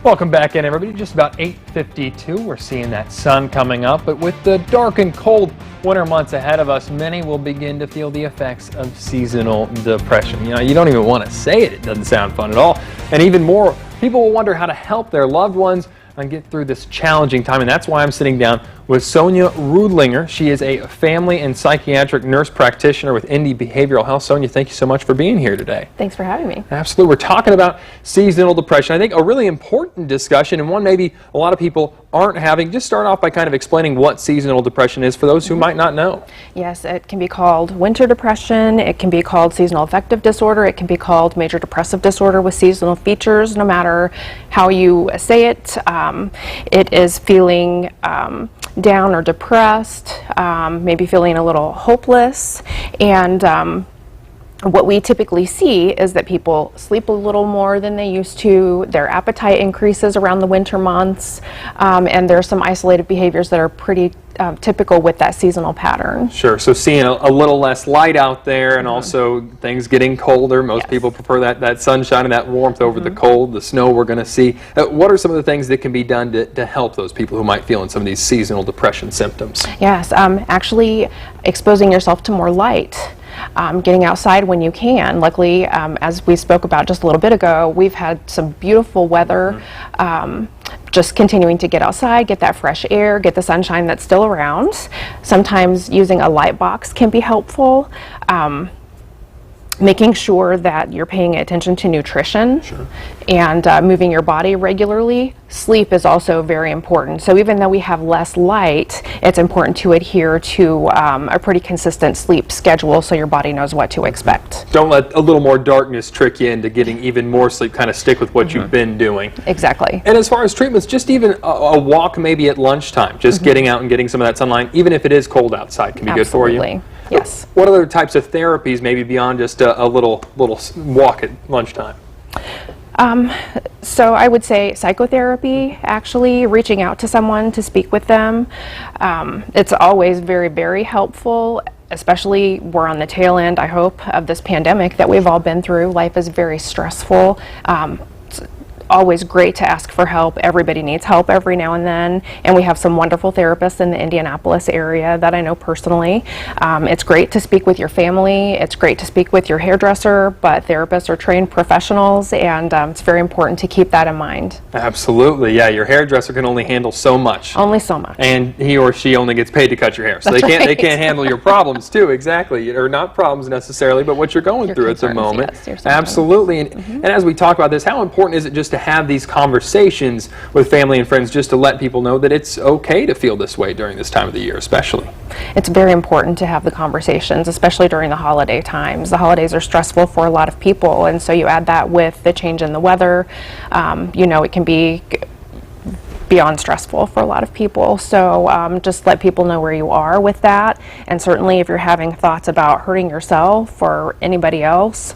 Welcome back in, everybody. Just about 8:52. We're seeing that sun coming up, but with the dark and cold winter months ahead of us, many will begin to feel the effects of seasonal depression. You know, you don't even want to say it. It doesn't sound fun at all. And even more, people will wonder how to help their loved ones and get through this challenging time. And that's why I'm sitting down with Sonia Rudlinger. She is a family and psychiatric nurse practitioner with Indy Behavioral Health. Sonia, thank you so much for being here today. Thanks for having me. Absolutely. We're talking about seasonal depression. I think a really important discussion, and one maybe a lot of people aren't having. Just start off by kind of explaining what seasonal depression is for those who might not know. Yes, it can be called winter depression. It can be called seasonal affective disorder. It can be called major depressive disorder with seasonal features, no matter how you say it. It is feeling down or depressed, maybe feeling a little hopeless, and what we typically see is that people sleep a little more than they used to, their appetite increases around the winter months, and there are some isolated behaviors that are pretty typical with that seasonal pattern. Sure, so seeing a little less light out there, and also things getting colder. Most people prefer that sunshine and that warmth over the cold, the snow we're going to see. What are some of the things that can be done to help those people who might feel in some of these seasonal depression symptoms? Yes, actually exposing yourself to more light. Getting outside when you can. Luckily, as we spoke about just a little bit ago, we've had some beautiful weather. Just continuing to get outside, get that fresh air, get the sunshine that's still around. Sometimes using a light box can be helpful. Making sure that you're paying attention to nutrition and moving your body regularly. Sleep is also very important. So even though we have less light, it's important to adhere to a pretty consistent sleep schedule so your body knows what to expect. Don't let a little more darkness trick you into getting even more sleep. Kind of stick with what you've been doing. Exactly. And as far as treatments, just even a walk maybe at lunchtime, just getting out and getting some of that sunlight, even if it is cold outside, can be good for you. Yes. What other types of therapies, maybe beyond just a little walk at lunchtime? So I would say psychotherapy, actually reaching out to someone to speak with them. It's always very, very helpful, especially we're on the tail end, I hope, of this pandemic that we've all been through. Life is very stressful. Always great to ask for help. Everybody needs help every now and then, and we have some wonderful therapists in the Indianapolis area that I know personally. It's great to speak with your family. It's great to speak with your hairdresser, but therapists are trained professionals, and it's very important to keep that in mind. Absolutely, yeah. Your hairdresser can only handle so much. Only so much. And he or she only gets paid to cut your hair, so they can't handle your problems too. Exactly, or not problems necessarily, but what you're going through at the moment. Yes, absolutely, and as we talk about this, how important is it just to have these conversations with family and friends, just to let people know that it's okay to feel this way during this time of the year, especially? It's very important to have the conversations, especially during the holiday times. The holidays are stressful for a lot of people, and so you add that with the change in the weather. You know, it can be beyond stressful for a lot of people. So just let people know where you are with that. And certainly if you're having thoughts about hurting yourself or anybody else,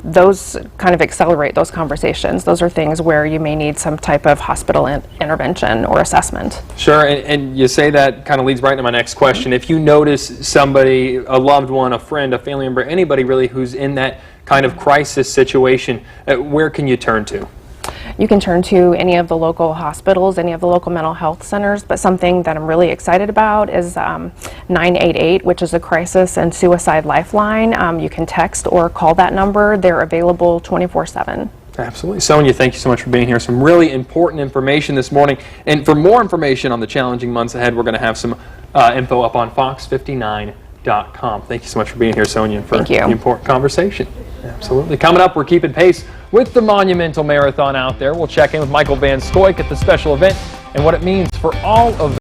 those kind of accelerate those conversations. Those are things where you may need some type of hospital intervention or assessment. Sure, and you say that kind of leads right into my next question. If you notice somebody, a loved one, a friend, a family member, anybody really who's in that kind of crisis situation, where can you turn to? You can turn to any of the local hospitals, any of the local mental health centers, but something that I'm really excited about is 988, which is a crisis and suicide lifeline. You can text or call that number. They're available 24/7. Absolutely. Sonia, thank you so much for being here. Some really important information this morning. And for more information on the challenging months ahead, we're going to have some info up on fox59.com. Thank you so much for being here, Sonia, and for the important conversation. Absolutely. Coming up, we're keeping pace with the Monumental Marathon out there. We'll check in with Michael Van Stoik at the special event and what it means for all of